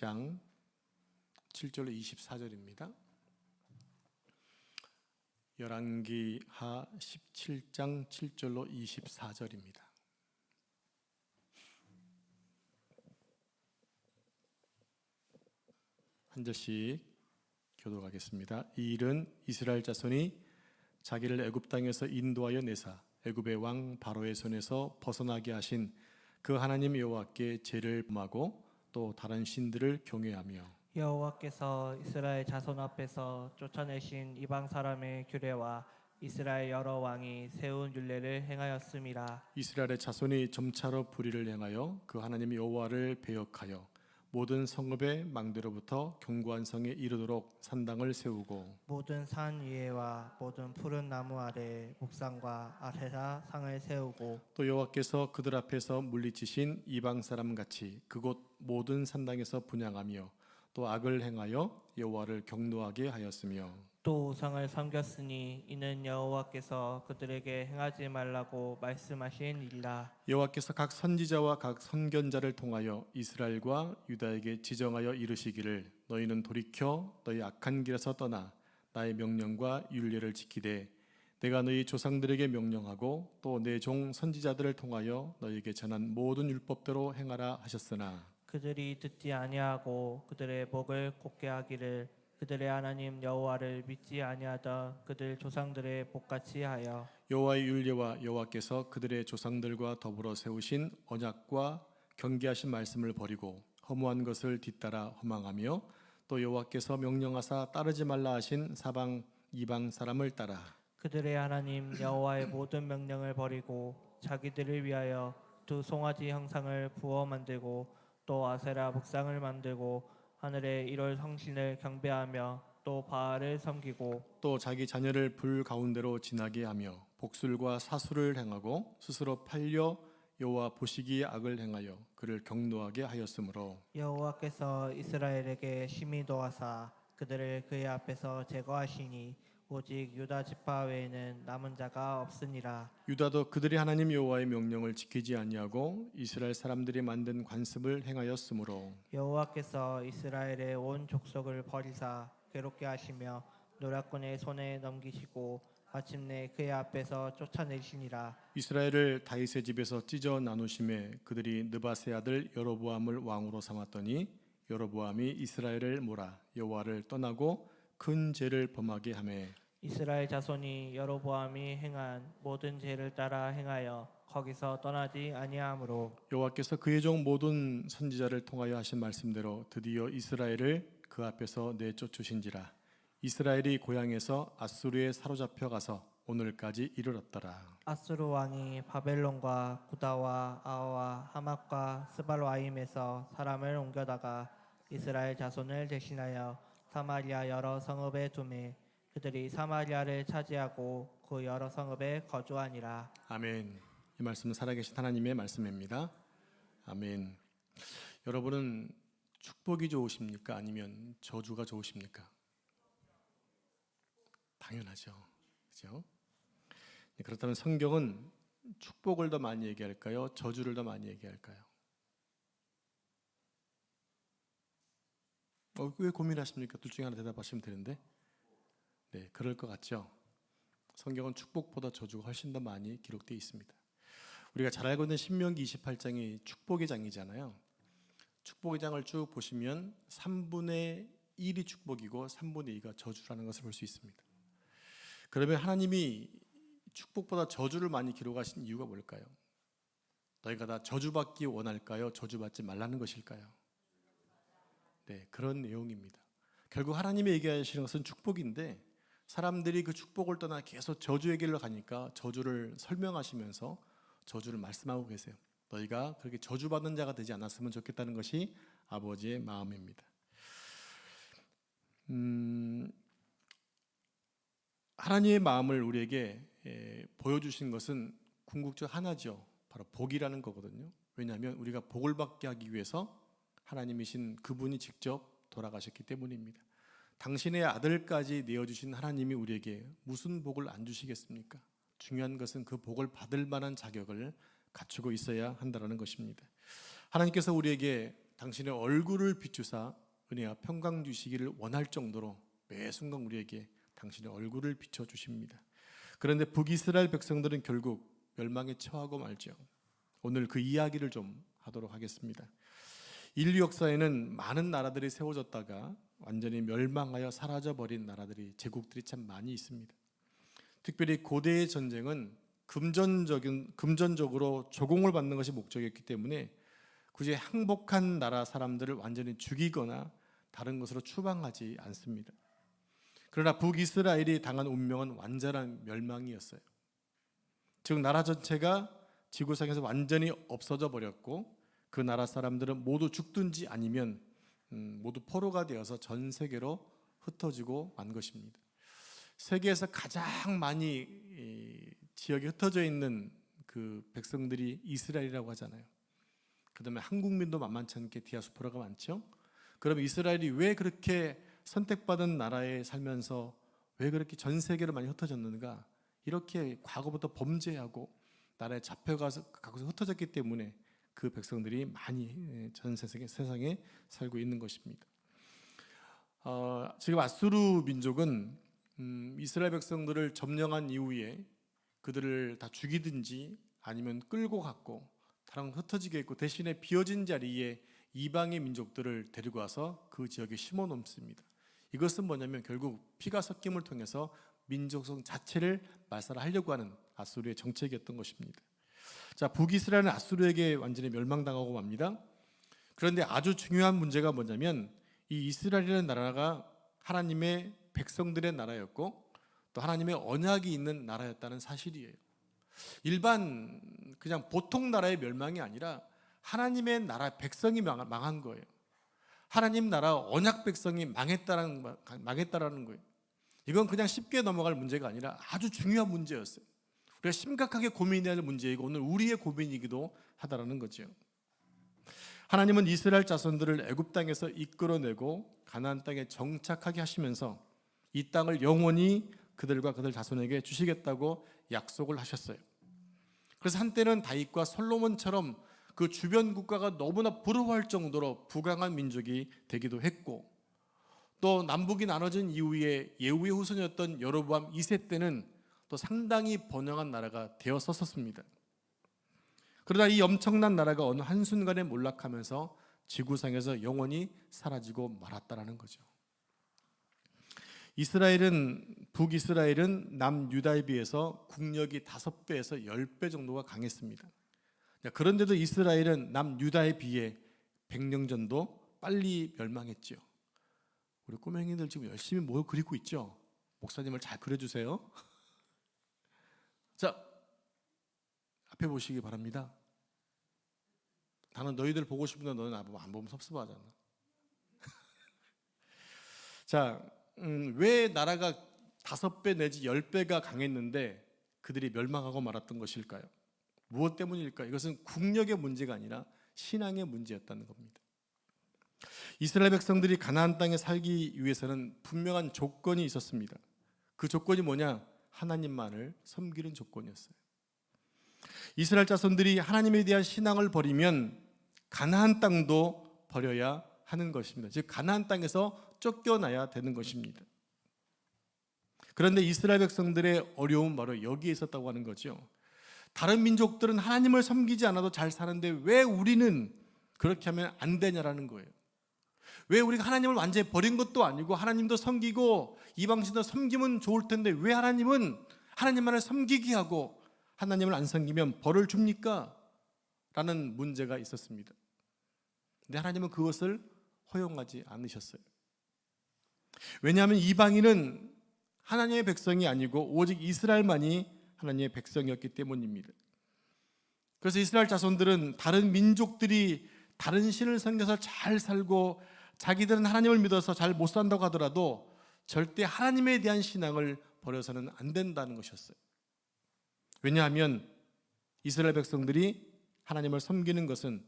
장 7절로 24절입니다. 열왕기하 17장 7절로 24절입니다. 한 절씩 교독하겠습니다. 이 일은 이스라엘 자손이 자기를 애굽 땅에서 인도하여 내사 애굽의 왕 바로의 손에서 벗어나게 하신 그 하나님 여호와께 죄를 범하고 또 다른 신들을 경외하며 여호와께서 이스라엘 자손 앞에서 쫓아내신 이방 사람의 규례와 이스라엘 여러 왕이 세운 율례를 행하였음이라. 이스라엘의 자손이 점차로 불의를 행하여 그 하나님 여호와를 배역하여 모든 성읍의 망대로부터 견고한 성에 이르도록 산당을 세우고 모든 산 위에와 모든 푸른 나무 아래 목상과 아세라 상을 세우고 또 여호와께서 그들 앞에서 물리치신 이방 사람 같이 그곳 모든 산당에서 분향하며 또 악을 행하여 여호와를 경노하게 하였으며 또 우상을 섬겼으니 이는 여호와께서 그들에게 행하지 말라고 말씀하신 일이라. 여호와께서 각 선지자와 각 선견자를 통하여 이스라엘과 유다에게 지정하여 이르시기를 너희는 돌이켜 너희 악한 길에서 떠나 나의 명령과 율례를 지키되 내가 너희 조상들에게 명령하고 또 내 종 선지자들을 통하여 너희에게 전한 모든 율법대로 행하라 하셨으나 그들이 듣지 아니하고 그들의 목을 곧게 하기를 그들의 하나님 여호와를 믿지 아니하던 그들 조상들의 복같이 하여 여호와의 율례와 여호와께서 그들의 조상들과 더불어 세우신 언약과 경계하신 말씀을 버리고 허무한 것을 뒤따라 허망하며 또 여호와께서 명령하사 따르지 말라 하신 사방 이방 사람을 따라 그들의 하나님 여호와의 모든 명령을 버리고 자기들을 위하여 두 송아지 형상을 부어 만들고 또 아세라 목상을 만들고 하늘의 일월 성신을 경배하며 또 바알을 섬기고 또 자기 자녀를 불 가운데로 지나게 하며 복술과 사술을 행하고 스스로 팔려 여호와 보시기에 악을 행하여 그를 경노하게 하였으므로 여호와께서 이스라엘에게 심히 도하사 그들을 그의 앞에서 제거하시니 오직 유다 지파 외에는 남은 자가 없으니라. 유다도 그들이 하나님 여호와의 명령을 지키지 아니하고 이스라엘 사람들이 만든 관습을 행하였으므로 여호와께서 이스라엘의 온 족속을 버리사 괴롭게 하시며 노략군의 손에 넘기시고 마침내 그의 앞에서 쫓아내시니라. 이스라엘을 다윗의 집에서 찢어 나누심에 그들이 느밧의 아들 여로보암을 왕으로 삼았더니 여로보암이 이스라엘을 몰아 여호와를 떠나고 큰 죄를 범하게 하매 이스라엘 자손이 여로보암이 행한 모든 죄를 따라 행하여 거기서 떠나지 아니하므로 여호와께서 그의 종 모든 선지자를 통하여 하신 말씀대로 드디어 이스라엘을 그 앞에서 내쫓으신지라. 이스라엘이 고향에서 아수르에 사로잡혀 가서 오늘까지 이르렀더라. 아수르 왕이 바벨론과 구다와 아와 하맛과 스발와임에서 사람을 옮겨다가 이스라엘 자손을 대신하여 사마리아 여러 성읍에 두매 그들이 사마리아를 차지하고 그 여러 성읍에 거주하니라. 아멘. 이 말씀은 살아계신 하나님의 말씀입니다. 아멘. 여러분은 축복이 좋으십니까? 아니면 저주가 좋으십니까? 당연하죠. 그렇죠? 그렇다면 성경은 축복을 더 많이 얘기할까요? 저주를 더 많이 얘기할까요? 왜 고민하십니까? 둘 중에 하나 대답하시면 되는데. 네, 그럴 것 같죠. 성경은 축복보다 저주가 훨씬 더 많이 기록되어 있습니다. 우리가 잘 알고 있는 신명기 28장이 축복의 장이잖아요. 축복의 장을 쭉 보시면 3분의 1이 축복이고 3분의 2가 저주라는 것을 볼 수 있습니다. 그러면 하나님이 축복보다 저주를 많이 기록하신 이유가 뭘까요? 너희가 다 저주받기 원할까요? 저주받지 말라는 것일까요? 네, 그런 내용입니다. 결국 하나님이 얘기하시는 것은 축복인데 사람들이 그 축복을 떠나 계속 저주의 길로 가니까 저주를 설명하시면서 저주를 말씀하고 계세요. 너희가 그렇게 저주받는 자가 되지 않았으면 좋겠다는 것이 아버지의 마음입니다. 하나님의 마음을 우리에게 보여주신 것은 궁극적 하나죠. 바로 복이라는 거거든요. 왜냐하면 우리가 복을 받게 하기 위해서 하나님이신 그분이 직접 돌아가셨기 때문입니다. 당신의 아들까지 내어주신 하나님이 우리에게 무슨 복을 안 주시겠습니까? 중요한 것은 그 복을 받을 만한 자격을 갖추고 있어야 한다는 것입니다. 하나님께서 우리에게 당신의 얼굴을 비추사 은혜와 평강 주시기를 원할 정도로 매 순간 우리에게 당신의 얼굴을 비춰주십니다. 그런데 북이스라엘 백성들은 결국 멸망에 처하고 말죠. 오늘 그 이야기를 좀 하도록 하겠습니다. 인류 역사에는 많은 나라들이 세워졌다가 완전히 멸망하여 사라져버린 나라들이, 제국들이 참 많이 있습니다. 특별히 고대의 전쟁은 금전적으로 조공을 받는 것이 목적이었기 때문에 굳이 항복한 나라 사람들을 완전히 죽이거나 다른 것으로 추방하지 않습니다. 그러나 북이스라엘이 당한 운명은 완전한 멸망이었어요. 즉 나라 전체가 지구상에서 완전히 없어져 버렸고 그 나라 사람들은 모두 죽든지 아니면 모두 포로가 되어서 전 세계로 흩어지고 만 것입니다. 세계에서 가장 많이 지역에 흩어져 있는 그 백성들이 이스라엘이라고 하잖아요. 그다음에 한국민도 만만치 않게 디아스포라가 많죠. 그럼 이스라엘이 왜 그렇게 선택받은 나라에 살면서 왜 그렇게 전 세계로 많이 흩어졌는가? 이렇게 과거부터 범죄하고 나라에 잡혀가서 흩어졌기 때문에 그 백성들이 많이 전 세상에 살고 있는 것입니다. 지금 아수르 민족은 이스라엘 백성들을 점령한 이후에 그들을 다 죽이든지 아니면 끌고 갔고 다른 흩어지게 했고 대신에 비어진 자리에 이방의 민족들을 데리고 와서 그 지역에 심어 놓습니다. 이것은 뭐냐면 결국 피가 섞임을 통해서 민족성 자체를 말살하려고 하는 아수르의 정책이었던 것입니다. 자, 북이스라엘은 아수르에게 완전히 멸망당하고 맙니다. 그런데 아주 중요한 문제가 뭐냐면 이 이스라엘이라는 나라가 하나님의 백성들의 나라였고 또 하나님의 언약이 있는 나라였다는 사실이에요. 일반 그냥 보통 나라의 멸망이 아니라 하나님의 나라 백성이 망한 거예요. 하나님 나라 언약 백성이 망했다라는 거예요. 이건 그냥 쉽게 넘어갈 문제가 아니라 아주 중요한 문제였어요. 우리가 심각하게 고민해야 할 문제이고 오늘 우리의 고민이기도 하다라는 거죠. 하나님은 이스라엘 자손들을 애굽 땅에서 이끌어내고 가나안 땅에 정착하게 하시면서 이 땅을 영원히 그들과 그들 자손에게 주시겠다고 약속을 하셨어요. 그래서 한때는 다윗과 솔로몬처럼 그 주변 국가가 너무나 부러워할 정도로 부강한 민족이 되기도 했고 또 남북이 나눠진 이후에 예후의 후손이었던 여로보암 2세 때는 또 상당히 번영한 나라가 되었었습니다. 그러다 이 엄청난 나라가 어느 한순간에 몰락하면서 지구상에서 영원히 사라지고 말았다라는 거죠. 북이스라엘은 남유다에 비해서 국력이 5배에서 10배 정도가 강했습니다. 그런데도 이스라엘은 남유다에 비해 100년 전도 빨리 멸망했죠. 우리 꼬맹이들 지금 열심히 뭘 그리고 있죠? 목사님을 잘 그려주세요. 자, 앞에 보시기 바랍니다. 나는 너희들 보고 싶은데 너는 안 보면 섭섭하잖아. 자, 왜 나라가 5배 내지 10배가 강했는데 그들이 멸망하고 말았던 것일까요? 무엇 때문일까요? 이것은 국력의 문제가 아니라 신앙의 문제였다는 겁니다. 이스라엘 백성들이 가나안 땅에 살기 위해서는 분명한 조건이 있었습니다. 그 조건이 뭐냐? 하나님만을 섬기는 조건이었어요. 이스라엘 자손들이 하나님에 대한 신앙을 버리면 가나안 땅도 버려야 하는 것입니다. 즉 가나안 땅에서 쫓겨나야 되는 것입니다. 그런데 이스라엘 백성들의 어려움은 바로 여기에 있었다고 하는 거죠. 다른 민족들은 하나님을 섬기지 않아도 잘 사는데 왜 우리는 그렇게 하면 안 되냐라는 거예요. 왜 우리가 하나님을 완전히 버린 것도 아니고 하나님도 섬기고 이방신도 섬기면 좋을 텐데 왜 하나님은 하나님만을 섬기게 하고 하나님을 안 섬기면 벌을 줍니까? 라는 문제가 있었습니다. 근데 하나님은 그것을 허용하지 않으셨어요. 왜냐하면 이방인은 하나님의 백성이 아니고 오직 이스라엘만이 하나님의 백성이었기 때문입니다. 그래서 이스라엘 자손들은 다른 민족들이 다른 신을 섬겨서 잘 살고 자기들은 하나님을 믿어서 잘 못 산다고 하더라도 절대 하나님에 대한 신앙을 버려서는 안 된다는 것이었어요. 왜냐하면 이스라엘 백성들이 하나님을 섬기는 것은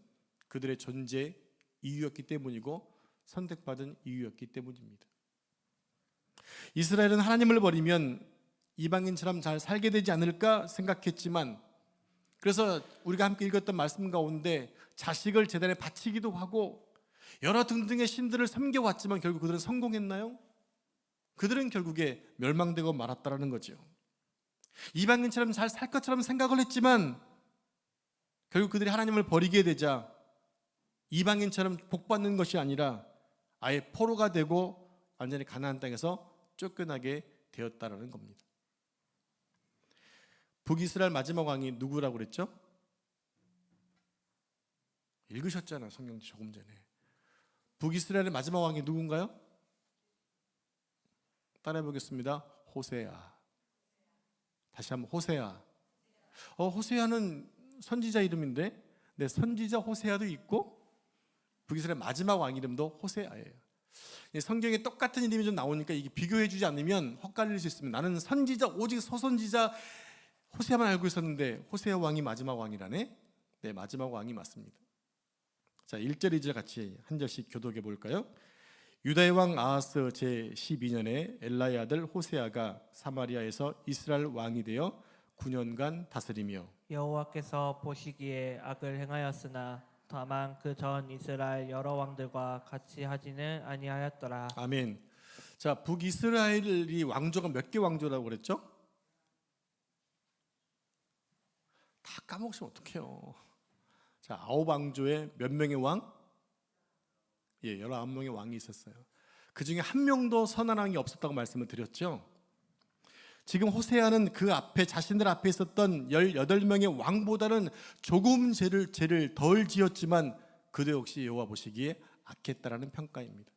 그들의 존재 이유였기 때문이고 선택받은 이유였기 때문입니다. 이스라엘은 하나님을 버리면 이방인처럼 잘 살게 되지 않을까 생각했지만 그래서 우리가 함께 읽었던 말씀 가운데 자식을 제단에 바치기도 하고 여러 등등의 신들을 섬겨왔지만 결국 그들은 성공했나요? 그들은 결국에 멸망되고 말았다라는 거죠. 이방인처럼 잘 살 것처럼 생각을 했지만 결국 그들이 하나님을 버리게 되자 이방인처럼 복받는 것이 아니라 아예 포로가 되고 완전히 가나안 땅에서 쫓겨나게 되었다라는 겁니다. 북이스라엘 마지막 왕이 누구라고 그랬죠? 읽으셨잖아요, 성경지 조금 전에. 북이스라엘의 마지막 왕이 누군가요? 따라해 보겠습니다. 호세아. 다시 한번 호세아. 호세아는 선지자 이름인데, 네, 선지자 호세아도 있고 북이스라엘 마지막 왕 이름도 호세아예요. 성경에 똑같은 이름이 좀 나오니까 이게 비교해주지 않으면 헛갈릴 수 있습니다. 나는 선지자, 오직 소선지자 호세아만 알고 있었는데 호세아 왕이 마지막 왕이라네. 네, 마지막 왕이 맞습니다. 자, 1절 2절 같이 한 절씩 교독해 볼까요? 유다의 왕 아하스 제12년에 엘라의 아들 호세아가 사마리아에서 이스라엘 왕이 되어 9년간 다스리며 여호와께서 보시기에 악을 행하였으나 다만 그 전 이스라엘 여러 왕들과 같이 하지는 아니하였더라. 아멘. 자, 북이스라엘이 왕조가 몇 개 왕조라고 그랬죠? 다 까먹으시면 어떡해요. 자, 9왕조에 몇 명의 왕? 19명의 왕이 있었어요. 그 중에 한 명도 선한 왕이 없었다고 말씀을 드렸죠. 지금 호세아는 그 앞에 자신들 앞에 있었던 18명의 왕보다는 조금 죄를 덜 지었지만 그도 역시 여호와 보시기에 악했다라는 평가입니다.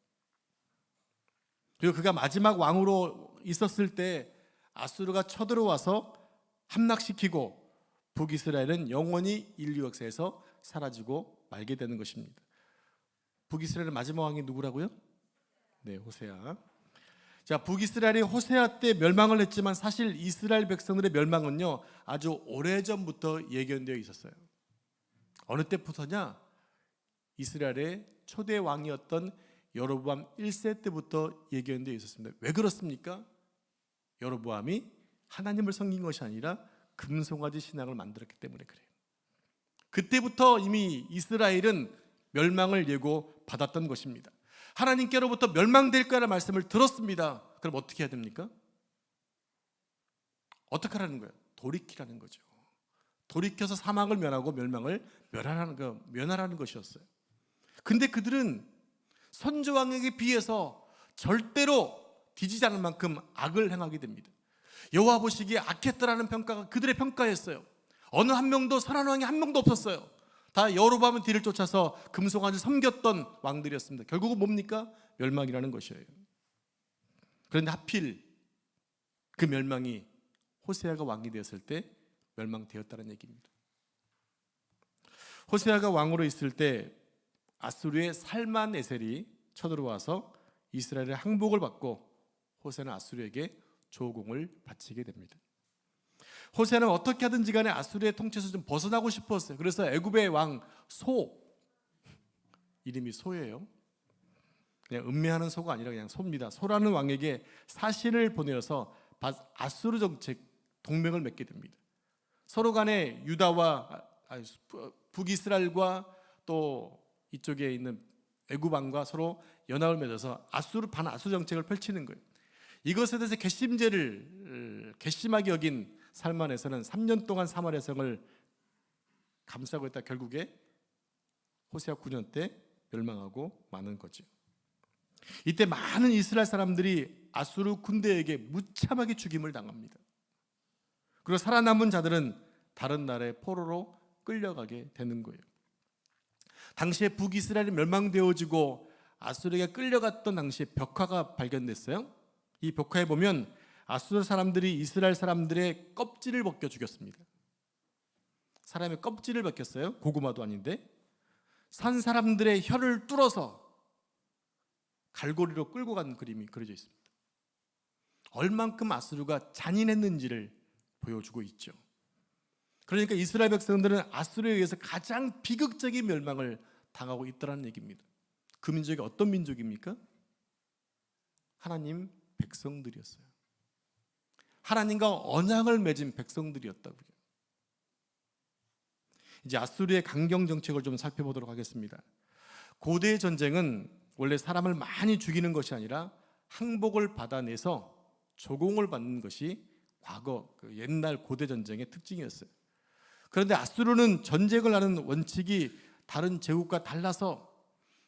그리고 그가 마지막 왕으로 있었을 때 아수르가 쳐들어와서 함락시키고 북이스라엘은 영원히 인류 역사에서 사라지고 말게 되는 것입니다. 북이스라엘의 마지막 왕이 누구라고요? 네, 호세아. 자, 북이스라엘이 호세아 때 멸망을 했지만 사실 이스라엘 백성들의 멸망은요 아주 오래전부터 예견되어 있었어요. 어느 때부터냐? 이스라엘의 초대 왕이었던 여로보암 1세 때부터 예견되어 있었습니다. 왜 그렇습니까? 여로보암이 하나님을 섬긴 것이 아니라 금송아지 신앙을 만들었기 때문에 그래요. 그때부터 이미 이스라엘은 멸망을 예고받았던 것입니다. 하나님께로부터 멸망될 거라는 말씀을 들었습니다. 그럼 어떻게 해야 됩니까? 어떻게 하라는 거예요? 돌이키라는 거죠. 돌이켜서 사망을 면하고 멸망을 면하라는 것이었어요. 근데 그들은 선조왕에게 비해서 절대로 뒤지지 않을 만큼 악을 행하게 됩니다. 여호와 보시기에 악했다라는 평가가 그들의 평가였어요. 어느 한 명도 선한 왕이 한 명도 없었어요. 다 여로보암의 뒤를 쫓아서 금송아지를 섬겼던 왕들이었습니다. 결국은 뭡니까? 멸망이라는 것이에요. 그런데 하필 그 멸망이 호세아가 왕이 되었을 때 멸망되었다는 얘기입니다. 호세아가 왕으로 있을 때 아수르의 살만에셀이 쳐들어와서 이스라엘의 항복을 받고 호세아는 아수르에게 조공을 바치게 됩니다. 호세아는 어떻게 하든지 간에 아수르의 통치에서 좀 벗어나고 싶었어요. 그래서 애굽의 왕 소, 이름이 소예요. 그냥 음매하는 소가 아니라 그냥 소입니다. 소라는 왕에게 사신을 보내어서 아수르 정책 동맹을 맺게 됩니다. 서로 간에 유다와 북이스라엘과 또 이쪽에 있는 애굽 왕과 서로 연합을 맺어서 반아수르 정책을 펼치는 거예요. 이것에 대해서 괘씸하게 여긴 살만에서는 3년 동안 사마리아 성을 감싸고 있다 결국에 호세아 9년 때 멸망하고 마는 거죠. 이때 많은 이스라엘 사람들이 아수르 군대에게 무참하게 죽임을 당합니다. 그리고 살아남은 자들은 다른 나라의 포로로 끌려가게 되는 거예요. 당시에 북이스라엘이 멸망되어지고 아수르에게 끌려갔던 당시에 벽화가 발견됐어요. 이 벽화에 보면 아수르 사람들이 이스라엘 사람들의 껍질을 벗겨 죽였습니다. 사람의 껍질을 벗겼어요. 고구마도 아닌데 산 사람들의 혀를 뚫어서 갈고리로 끌고 간 그림이 그려져 있습니다. 얼만큼 아수르가 잔인했는지를 보여주고 있죠. 그러니까 이스라엘 백성들은 아수르에 의해서 가장 비극적인 멸망을 당하고 있다는 얘기입니다. 그 민족이 어떤 민족입니까? 하나님 백성들이었어요. 하나님과 언약을 맺은 백성들이었다고요. 이제 아수르의 강경 정책을 좀 살펴보도록 하겠습니다. 고대 전쟁은 원래 사람을 많이 죽이는 것이 아니라 항복을 받아내서 조공을 받는 것이 과거 그 옛날 고대 전쟁의 특징이었어요. 그런데 아수르는 전쟁을 하는 원칙이 다른 제국과 달라서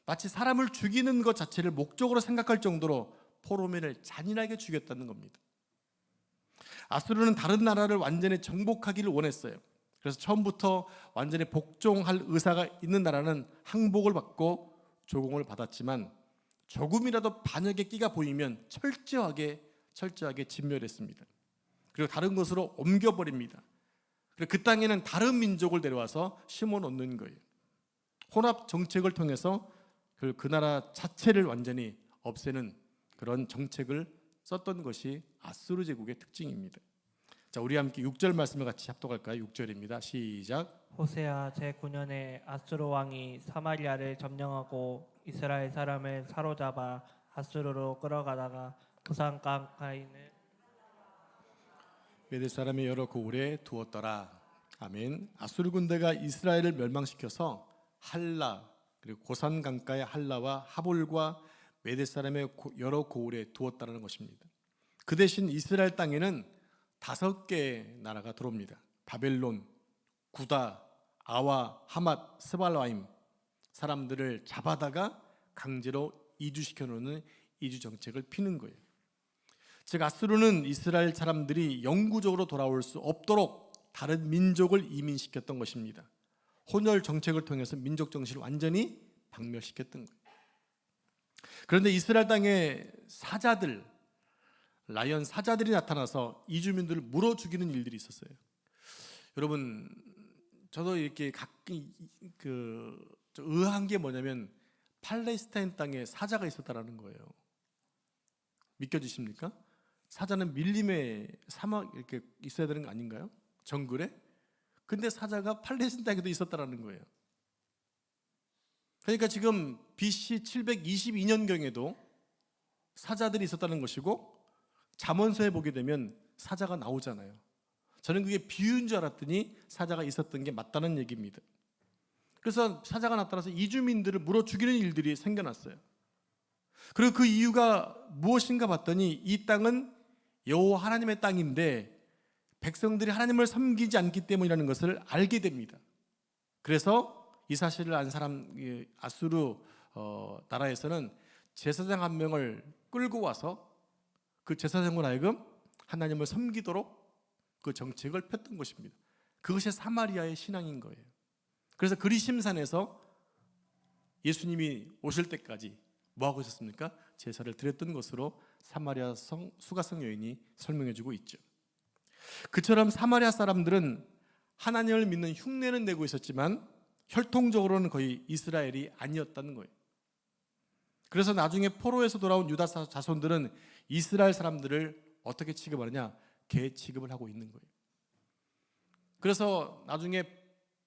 마치 사람을 죽이는 것 자체를 목적으로 생각할 정도로 포로민을 잔인하게 죽였다는 겁니다. 아수르는 다른 나라를 완전히 정복하기를 원했어요. 그래서 처음부터 완전히 복종할 의사가 있는 나라는 항복을 받고 조공을 받았지만 조금이라도 반역의 끼가 보이면 철저하게 진멸했습니다. 그리고 다른 곳으로 옮겨버립니다. 그리고 그 땅에는 다른 민족을 데려와서 심어 놓는 거예요. 혼합 정책을 통해서 그 나라 자체를 완전히 없애는 그런 정책을 썼던 것이 아수르 제국의 특징입니다. 자, 우리 함께 6절 말씀을 같이 합독할까요? 6절입니다. 시작. 호세아 제9년에 아수르 왕이 사마리아를 점령하고 이스라엘 사람을 사로잡아 아수르로 끌어가다가 그 산 가까이는 메대 사람의 여러 고을에 두었더라. 아멘. 아수르 군대가 이스라엘을 멸망시켜서 할라 그리고 고산 강가의 할라와 하볼과 메대 사람의 여러 고을에 두었다는 것입니다. 그 대신 이스라엘 땅에는 5개의 나라가 들어옵니다. 바벨론, 구다, 아와, 하맛, 스발와임 사람들을 잡아다가 강제로 이주시켜 놓는 이주 정책을 피는 거예요. 즉 아수르는 이스라엘 사람들이 영구적으로 돌아올 수 없도록 다른 민족을 이민시켰던 것입니다. 혼혈 정책을 통해서 민족 정신을 완전히 박멸시켰던 거예요. 그런데 이스라엘 땅에 사자들, 라이언 사자들이 나타나서 이주민들을 물어 죽이는 일들이 있었어요. 여러분, 저도 이렇게 가끔 의아한 게 뭐냐면 팔레스타인 땅에 사자가 있었다라는 거예요. 믿겨지십니까? 사자는 밀림의 사막 이렇게 있어야 되는 거 아닌가요? 정글에? 근데 사자가 팔레스타인 땅에도 있었다라는 거예요. 그러니까 지금 BC 722년경에도 사자들이 있었다는 것이고 잠언서에 보게 되면 사자가 나오잖아요. 저는 그게 비유인 줄 알았더니 사자가 있었던 게 맞다는 얘기입니다. 그래서 사자가 나타나서 이주민들을 물어 죽이는 일들이 생겨났어요. 그리고 그 이유가 무엇인가 봤더니 이 땅은 여호와 하나님의 땅인데 백성들이 하나님을 섬기지 않기 때문이라는 것을 알게 됩니다. 그래서 이 사실을 안 사람 아수르 나라에서는 제사장 한 명을 끌고 와서 그 제사장으로 하여금 하나님을 섬기도록 그 정책을 폈던 것입니다. 그것이 사마리아의 신앙인 거예요. 그래서 그리심산에서 예수님이 오실 때까지 뭐하고 있었습니까? 제사를 드렸던 것으로 사마리아 수가성 여인이 설명해주고 있죠. 그처럼 사마리아 사람들은 하나님을 믿는 흉내는 내고 있었지만 혈통적으로는 거의 이스라엘이 아니었다는 거예요. 그래서 나중에 포로에서 돌아온 유다 자손들은 이스라엘 사람들을 어떻게 취급하느냐? 개 취급을 하고 있는 거예요. 그래서 나중에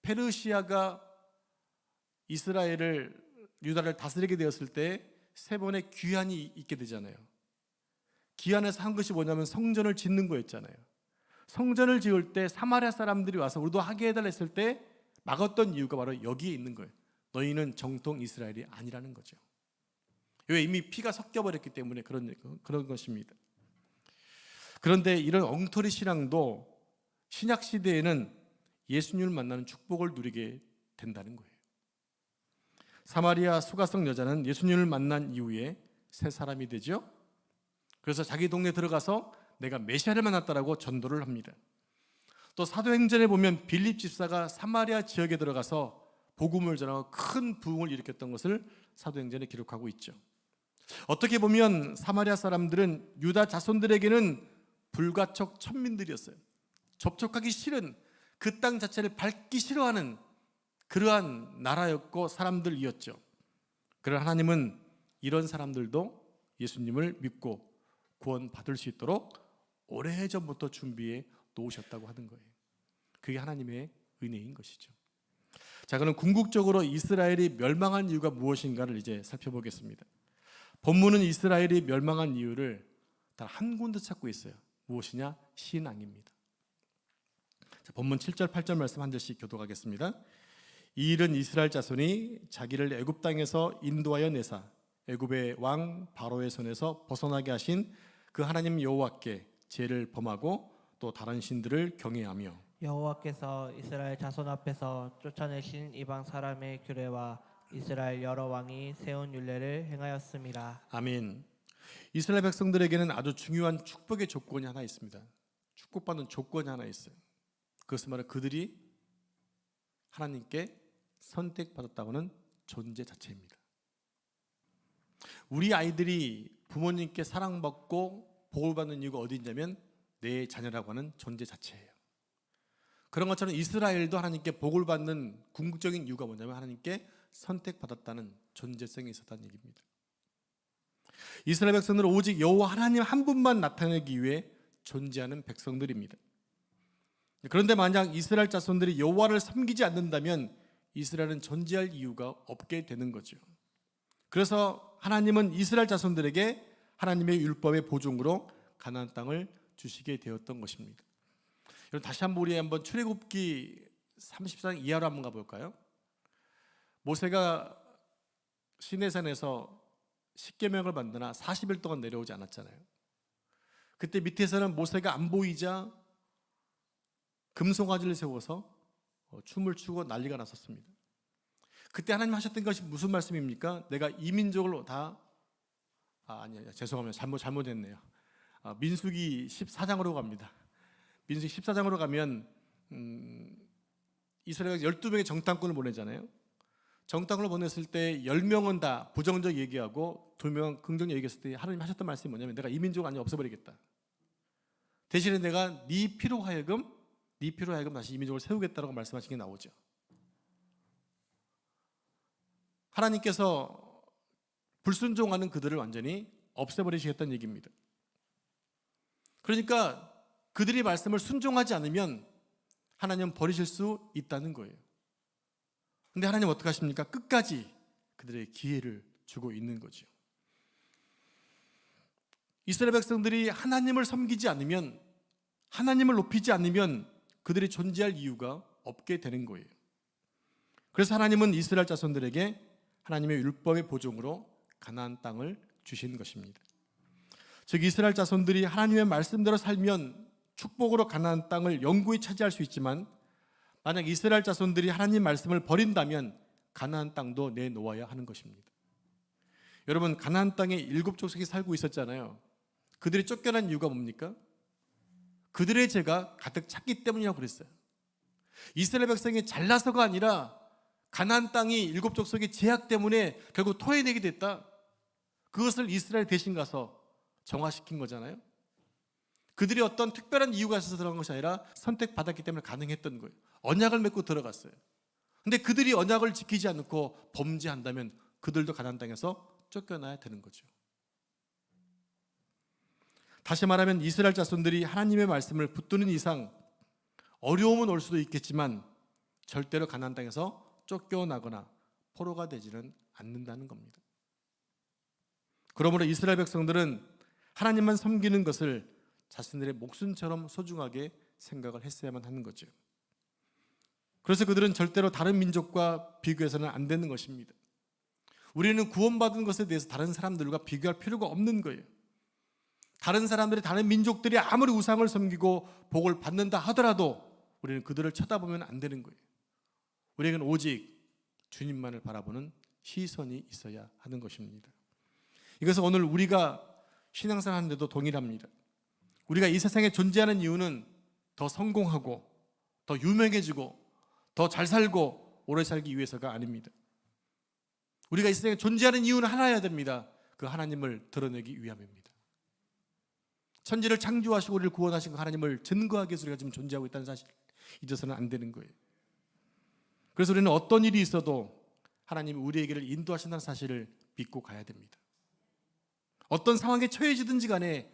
페르시아가 이스라엘을 유다를 다스리게 되었을 때 3번의 귀환이 있게 되잖아요. 귀환에서 한 것이 뭐냐면 성전을 짓는 거였잖아요. 성전을 지을 때 사마리아 사람들이 와서 우리도 하게 해달라 했을 때 막았던 이유가 바로 여기에 있는 거예요. 너희는 정통 이스라엘이 아니라는 거죠. 왜? 이미 피가 섞여버렸기 때문에 그런 것입니다. 그런데 이런 엉터리 신앙도 신약 시대에는 예수님을 만나는 축복을 누리게 된다는 거예요. 사마리아 수가성 여자는 예수님을 만난 이후에 새 사람이 되죠. 그래서 자기 동네에 들어가서 내가 메시아를 만났다라고 전도를 합니다. 또 사도행전에 보면 빌립 집사가 사마리아 지역에 들어가서 복음을 전하고 큰 부흥을 일으켰던 것을 사도행전에 기록하고 있죠. 어떻게 보면 사마리아 사람들은 유다 자손들에게는 불가촉 천민들이었어요. 접촉하기 싫은 그 땅 자체를 밟기 싫어하는 그러한 나라였고 사람들이었죠. 그러나 하나님은 이런 사람들도 예수님을 믿고 구원받을 수 있도록 오래전부터 준비해 놓으셨다고 하는 거예요. 그게 하나님의 은혜인 것이죠. 자, 그럼 궁극적으로 이스라엘이 멸망한 이유가 무엇인가를 이제 살펴보겠습니다. 본문은 이스라엘이 멸망한 이유를 단 한 군데 찾고 있어요. 무엇이냐? 신앙입니다. 자, 본문 7절 8절 말씀 한 절씩 교독하겠습니다. 이 일은 이스라엘 자손이 자기를 애굽 땅에서 인도하여 내사 애굽의 왕 바로의 손에서 벗어나게 하신 그 하나님 여호와께 죄를 범하고 또 다른 신들을 경외하며 여호와께서 이스라엘 자손 앞에서 쫓아내신 이방 사람의 규례와 이스라엘 여러 왕이 세운 율례를 행하였음이라. 아멘. 이스라엘 백성들에게는 아주 중요한 축복의 조건이 하나 있습니다. 축복받는 조건이 하나 있어요. 그것은 바로 그들이 하나님께 선택받았다고는 존재 자체입니다. 우리 아이들이 부모님께 사랑받고 복을 받는 이유가 어디 있냐면 내 자녀라고 하는 존재 자체예요. 그런 것처럼 이스라엘도 하나님께 복을 받는 궁극적인 이유가 뭐냐면 하나님께 선택받았다는 존재성이 있었다는 얘기입니다. 이스라엘 백성들은 오직 여호와 하나님 한 분만 나타내기 위해 존재하는 백성들입니다. 그런데 만약 이스라엘 자손들이 여호와를 섬기지 않는다면 이스라엘은 존재할 이유가 없게 되는 거죠. 그래서 하나님은 이스라엘 자손들에게 하나님의 율법의 보증으로 가나안 땅을 주시게 되었던 것입니다. 여러분 다시 한번 우리 한번 출애굽기 30장 이하로 한번 가볼까요? 모세가 시내산에서 십계명을 만드나 40일 동안 내려오지 않았잖아요. 그때 밑에서는 모세가 안 보이자 금송아지를 세워서 춤을 추고 난리가 났었습니다. 그때 하나님 하셨던 것이 무슨 말씀입니까? 내가 이 민족을 다 아니야 죄송합니다. 잘못했네요. 민수기 14장으로 갑니다. 민수기 14장으로 가면 이스라엘가 12명의 정탐꾼을 보내잖아요. 정탐꾼을 보냈을 때 10명은 다 부정적 얘기하고 2명은 긍정적 얘기했을 때 하나님 하셨던 말씀이 뭐냐면 내가 이 민족을 완전히 없애버리겠다. 대신에 내가 네 피로 하여금 다시 이 민족을 세우겠다라고 말씀하신 게 나오죠. 하나님께서 불순종하는 그들을 완전히 없애버리시겠다는 얘기입니다. 그러니까 그들이 말씀을 순종하지 않으면 하나님은 버리실 수 있다는 거예요. 근데 하나님 어떻게 하십니까? 끝까지 그들에게 기회를 주고 있는 거죠. 이스라엘 백성들이 하나님을 섬기지 않으면, 하나님을 높이지 않으면 그들이 존재할 이유가 없게 되는 거예요. 그래서 하나님은 이스라엘 자손들에게 하나님의 율법의 보증으로 가나안 땅을 주신 것입니다. 즉 이스라엘 자손들이 하나님의 말씀대로 살면 축복으로 가나안 땅을 영구히 차지할 수 있지만 만약 이스라엘 자손들이 하나님 말씀을 버린다면 가나안 땅도 내놓아야 하는 것입니다. 여러분 가나안 땅에 7족속이 살고 있었잖아요. 그들이 쫓겨난 이유가 뭡니까? 그들의 죄가 가득 찼기 때문이라고 그랬어요. 이스라엘 백성이 잘나서가 아니라 가나안 땅이 7족속의 제약 때문에 결국 토해내게 됐다. 그것을 이스라엘 대신 가서 정화시킨 거잖아요. 그들이 어떤 특별한 이유가 있어서 들어간 것이 아니라 선택받았기 때문에 가능했던 거예요. 언약을 맺고 들어갔어요. 근데 그들이 언약을 지키지 않고 범죄한다면 그들도 가나안 땅에서 쫓겨나야 되는 거죠. 다시 말하면 이스라엘 자손들이 하나님의 말씀을 붙드는 이상 어려움은 올 수도 있겠지만 절대로 가나안 땅에서 쫓겨나거나 포로가 되지는 않는다는 겁니다. 그러므로 이스라엘 백성들은 하나님만 섬기는 것을 자신들의 목숨처럼 소중하게 생각을 했어야만 하는 거죠. 그래서 그들은 절대로 다른 민족과 비교해서는 안 되는 것입니다. 우리는 구원받은 것에 대해서 다른 사람들과 비교할 필요가 없는 거예요. 다른 사람들이, 다른 민족들이 아무리 우상을 섬기고 복을 받는다 하더라도 우리는 그들을 쳐다보면 안 되는 거예요. 우리에게는 오직 주님만을 바라보는 시선이 있어야 하는 것입니다. 이것은 오늘 우리가 신앙생활 하는데도 동일합니다. 우리가 이 세상에 존재하는 이유는 더 성공하고 더 유명해지고 더 잘 살고 오래 살기 위해서가 아닙니다. 우리가 이 세상에 존재하는 이유는 하나여야 됩니다. 그 하나님을 드러내기 위함입니다. 천지를 창조하시고 우리를 구원하신 그 하나님을 증거하기 위해서 우리가 지금 존재하고 있다는 사실 잊어서는 안 되는 거예요. 그래서 우리는 어떤 일이 있어도 하나님이 우리에게를 인도하신다는 사실을 믿고 가야 됩니다. 어떤 상황에 처해지든지 간에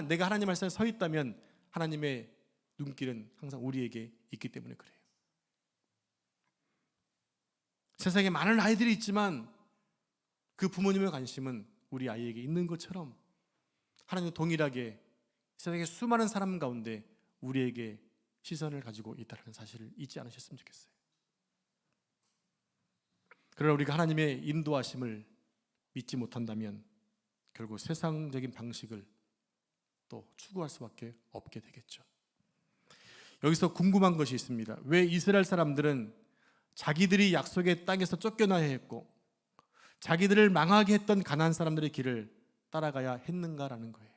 내가 하나님 말씀에 서 있다면 하나님의 눈길은 항상 우리에게 있기 때문에 그래요. 세상에 많은 아이들이 있지만 그 부모님의 관심은 우리 아이에게 있는 것처럼 하나님도 동일하게 세상의 수많은 사람 가운데 우리에게 시선을 가지고 있다는 사실을 잊지 않으셨으면 좋겠어요. 그러나 우리가 하나님의 인도하심을 믿지 못한다면 결국 세상적인 방식을 또 추구할 수밖에 없게 되겠죠. 여기서 궁금한 것이 있습니다. 왜 이스라엘 사람들은 자기들이 약속의 땅에서 쫓겨나야 했고 자기들을 망하게 했던 가나안 사람들의 길을 따라가야 했는가라는 거예요.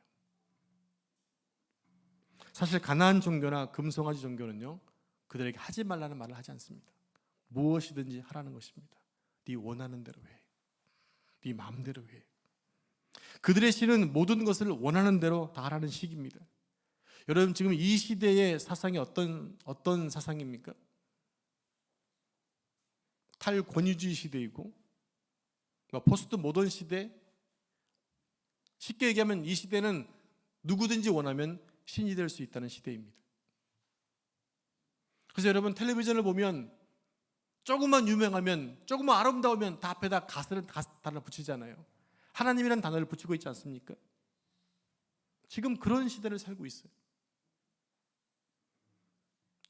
사실 가나안 종교나 금송아지 종교는요, 그들에게 하지 말라는 말을 하지 않습니다. 무엇이든지 하라는 것입니다. 네 원하는 대로 해. 네 마음대로 해. 그들의 신은 모든 것을 원하는 대로 다 하라는 식입니다. 여러분, 지금 이 시대의 사상이 어떤 사상입니까? 탈권위주의 시대이고 포스트 모던 시대, 쉽게 얘기하면 이 시대는 누구든지 원하면 신이 될 수 있다는 시대입니다. 그래서 여러분, 텔레비전을 보면 조금만 유명하면, 조금만 아름다우면 다 앞에다 단어를 붙이잖아요. 하나님이라는 단어를 붙이고 있지 않습니까? 지금 그런 시대를 살고 있어요.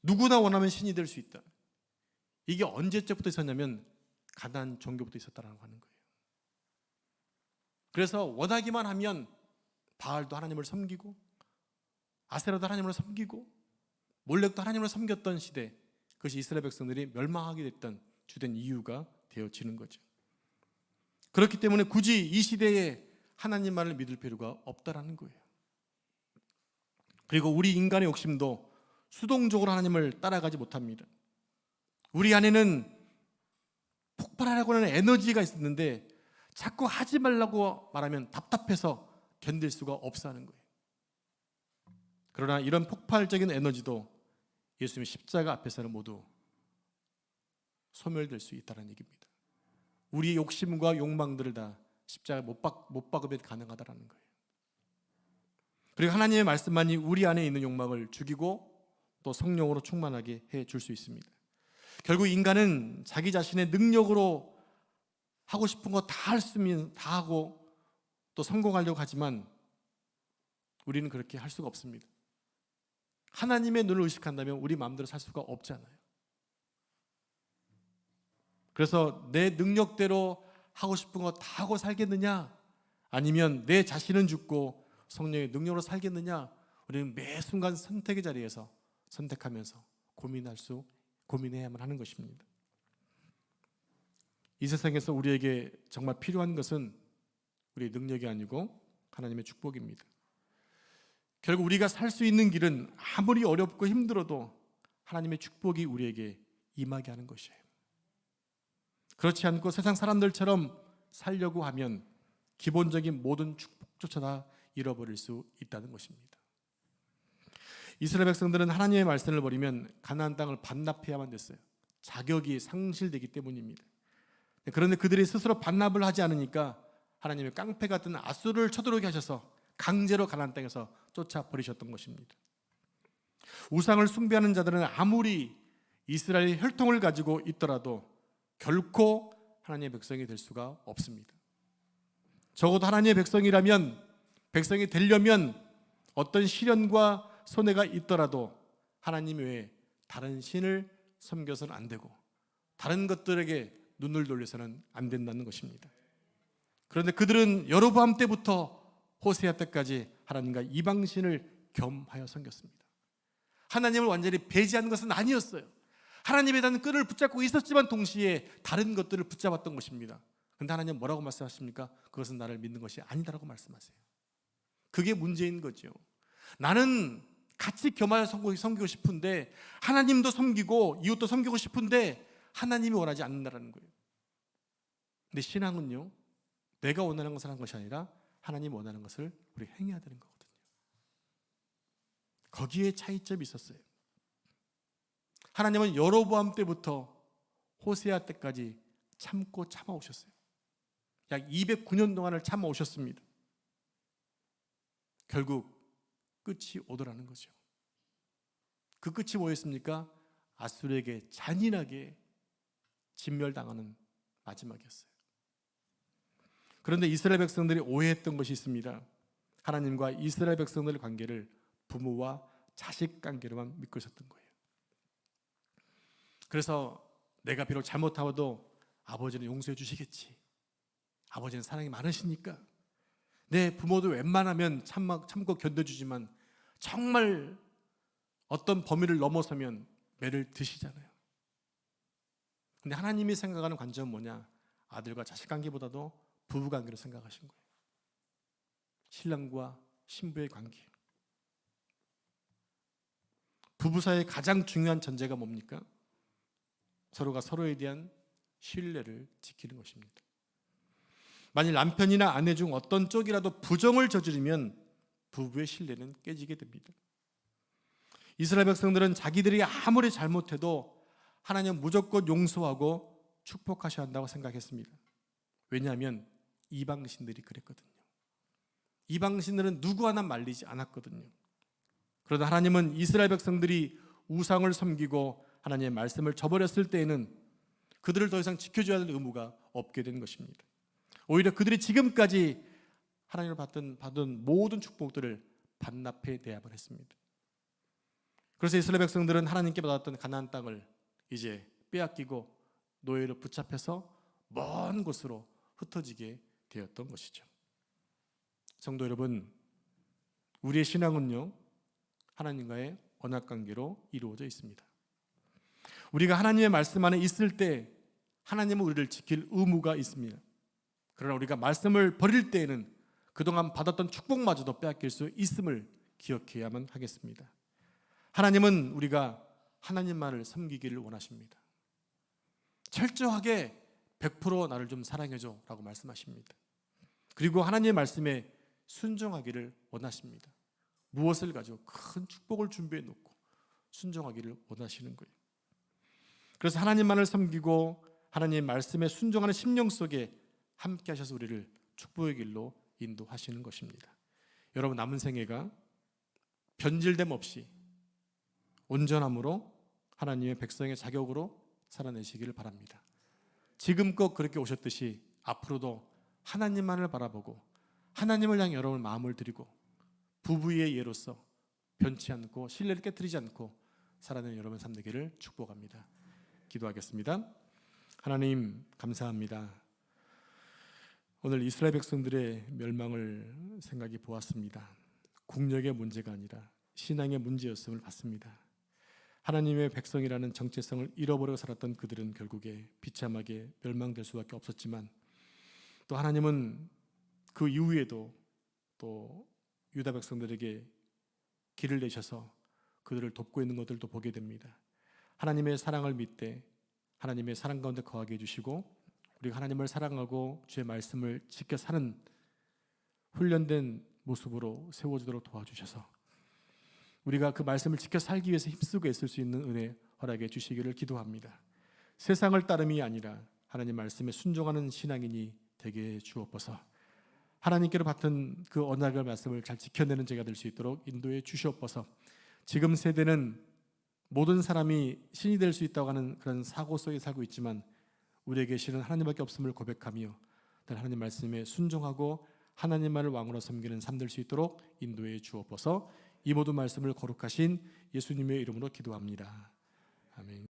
누구나 원하면 신이 될 수 있다. 이게 언제쯤부터 있었냐면 가나안 종교부터 있었다라고 하는 거예요. 그래서 원하기만 하면 바알도 하나님을 섬기고 아세라도 하나님을 섬기고 몰렉도 하나님을 섬겼던 시대, 그것이 이스라엘 백성들이 멸망하게 됐던 주된 이유가 되어지는 거죠. 그렇기 때문에 굳이 이 시대에 하나님만을 믿을 필요가 없다라는 거예요. 그리고 우리 인간의 욕심도 수동적으로 하나님을 따라가지 못합니다. 우리 안에는 폭발하려고 하는 에너지가 있었는데 자꾸 하지 말라고 말하면 답답해서 견딜 수가 없어 하는 거예요. 그러나 이런 폭발적인 에너지도 예수님의 십자가 앞에서는 모두 소멸될 수 있다는 얘기입니다. 우리의 욕심과 욕망들을 다 십자가에 못 박으면 가능하다는 거예요. 그리고 하나님의 말씀만이 우리 안에 있는 욕망을 죽이고 또 성령으로 충만하게 해줄 수 있습니다. 결국 인간은 자기 자신의 능력으로 하고 싶은 거 다 할 수 있으면 다 하고 또 성공하려고 하지만 우리는 그렇게 할 수가 없습니다. 하나님의 눈을 의식한다면 우리 마음대로 살 수가 없잖아요. 그래서 내 능력대로 하고 싶은 거 다 하고 살겠느냐, 아니면 내 자신은 죽고 성령의 능력으로 살겠느냐, 우리는 매 순간 선택의 자리에서 선택하면서 고민해야만 하는 것입니다. 이 세상에서 우리에게 정말 필요한 것은 우리의 능력이 아니고 하나님의 축복입니다. 결국 우리가 살 수 있는 길은 아무리 어렵고 힘들어도 하나님의 축복이 우리에게 임하게 하는 것이에요. 그렇지 않고 세상 사람들처럼 살려고 하면 기본적인 모든 축복조차 다 잃어버릴 수 있다는 것입니다. 이스라엘 백성들은 하나님의 말씀을 버리면 가나안 땅을 반납해야만 됐어요. 자격이 상실되기 때문입니다. 그런데 그들이 스스로 반납을 하지 않으니까 하나님의 깡패 같은 아수르를 쳐들어오게 하셔서 강제로 가나안 땅에서 쫓아버리셨던 것입니다. 우상을 숭배하는 자들은 아무리 이스라엘의 혈통을 가지고 있더라도 결코 하나님의 백성이 될 수가 없습니다. 적어도 하나님의 백성이 되려면 어떤 시련과 손해가 있더라도 하나님 외에 다른 신을 섬겨서는 안 되고 다른 것들에게 눈을 돌려서는 안 된다는 것입니다. 그런데 그들은 여로보암 때부터 호세아 때까지 하나님과 이방신을 겸하여 섬겼습니다. 하나님을 완전히 배제한 것은 아니었어요. 하나님에 대한 끈을 붙잡고 있었지만 동시에 다른 것들을 붙잡았던 것입니다. 그런데 하나님 뭐라고 말씀하십니까? 그것은 나를 믿는 것이 아니다라고 말씀하세요. 그게 문제인 거죠. 나는 같이 겸하여 섬기고 싶은데, 하나님도 섬기고 이웃도 섬기고 싶은데 하나님이 원하지 않는다는 거예요. 근데 신앙은요, 내가 원하는 것을 하는 것이 아니라 하나님이 원하는 것을 우리 행해야 되는 거거든요. 거기에 차이점이 있었어요. 하나님은 여로보암 때부터 호세아 때까지 참고 참아오셨어요. 약 209년 동안을 참아오셨습니다. 결국 끝이 오더라는 거죠. 그 끝이 뭐였습니까? 아수르에게 잔인하게 진멸당하는 마지막이었어요. 그런데 이스라엘 백성들이 오해했던 것이 있습니다. 하나님과 이스라엘 백성들의 관계를 부모와 자식 관계로만 믿고 있었던 거예요. 그래서 내가 비록 잘못하고도 아버지는 용서해 주시겠지. 아버지는 사랑이 많으시니까. 내 부모도 웬만하면 참고 견뎌주지만 정말 어떤 범위를 넘어서면 매를 드시잖아요. 근데 하나님이 생각하는 관점은 뭐냐? 아들과 자식 관계보다도 부부 관계로 생각하신 거예요. 신랑과 신부의 관계. 부부 사이의 가장 중요한 전제가 뭡니까? 서로가 서로에 대한 신뢰를 지키는 것입니다. 만일 남편이나 아내 중 어떤 쪽이라도 부정을 저지르면 부부의 신뢰는 깨지게 됩니다. 이스라엘 백성들은 자기들이 아무리 잘못해도 하나님 무조건 용서하고 축복하셔야 한다고 생각했습니다. 왜냐하면 이방신들이 그랬거든요. 이방신들은 누구 하나 말리지 않았거든요. 그러나 하나님은 이스라엘 백성들이 우상을 섬기고 하나님의 말씀을 저버렸을 때에는 그들을 더 이상 지켜줘야 할 의무가 없게 된 것입니다. 오히려 그들이 지금까지 하나님을 받은 모든 축복들을 반납해 대합을 했습니다. 그래서 이스라엘 백성들은 하나님께 받았던 가나안 땅을 이제 빼앗기고 노예로 붙잡혀서 먼 곳으로 흩어지게 되었던 것이죠. 성도 여러분, 우리의 신앙은요, 하나님과의 언약관계로 이루어져 있습니다. 우리가 하나님의 말씀 안에 있을 때 하나님은 우리를 지킬 의무가 있습니다. 그러나 우리가 말씀을 버릴 때에는 그동안 받았던 축복마저도 빼앗길 수 있음을 기억해야만 하겠습니다. 하나님은 우리가 하나님만을 섬기기를 원하십니다. 철저하게 100% 나를 좀 사랑해줘 라고 말씀하십니다. 그리고 하나님의 말씀에 순종하기를 원하십니다. 무엇을 가지고 큰 축복을 준비해 놓고 순종하기를 원하시는 거예요. 그래서 하나님만을 섬기고 하나님의 말씀에 순종하는 심령 속에 함께 하셔서 우리를 축복의 길로 인도하시는 것입니다. 여러분, 남은 생애가 변질됨 없이 온전함으로 하나님의 백성의 자격으로 살아내시기를 바랍니다. 지금껏 그렇게 오셨듯이 앞으로도 하나님만을 바라보고 하나님을 향해 여러분 마음을 드리고 부부의 예로서 변치 않고 신뢰를 깨뜨리지 않고 살아내는 여러분 삶 되기를 축복합니다. 기도하겠습니다. 하나님, 감사합니다. 오늘 이스라엘 백성들의 멸망을 생각해 보았습니다. 국력의 문제가 아니라 신앙의 문제였음을 봤습니다. 하나님의 백성이라는 정체성을 잃어버리고 살았던 그들은 결국에 비참하게 멸망될 수밖에 없었지만, 또 하나님은 그 이후에도 또 유다 백성들에게 길을 내셔서 그들을 돕고 있는 것들도 보게 됩니다. 하나님의 사랑을 믿되 하나님의 사랑 가운데 거하게 해주시고, 우리가 하나님을 사랑하고 주의 말씀을 지켜 사는 훈련된 모습으로 세워지도록 도와주셔서 우리가 그 말씀을 지켜 살기 위해서 힘쓰고 있을 수 있는 은혜 허락해 주시기를 기도합니다. 세상을 따름이 아니라 하나님 말씀에 순종하는 신앙인이 되게 주옵소서. 하나님께로 받은 그 언약의 말씀을 잘 지켜내는 제가 될 수 있도록 인도해 주시옵소서. 지금 세대는 모든 사람이 신이 될 수 있다고 하는 그런 사고 속에 살고 있지만 우리에게 신은 하나님밖에 없음을 고백하며 하나님 말씀에 순종하고 하나님만을 왕으로 섬기는 삶 될 수 있도록 인도해 주옵소서. 이 모든 말씀을 거룩하신 예수님의 이름으로 기도합니다. 아멘.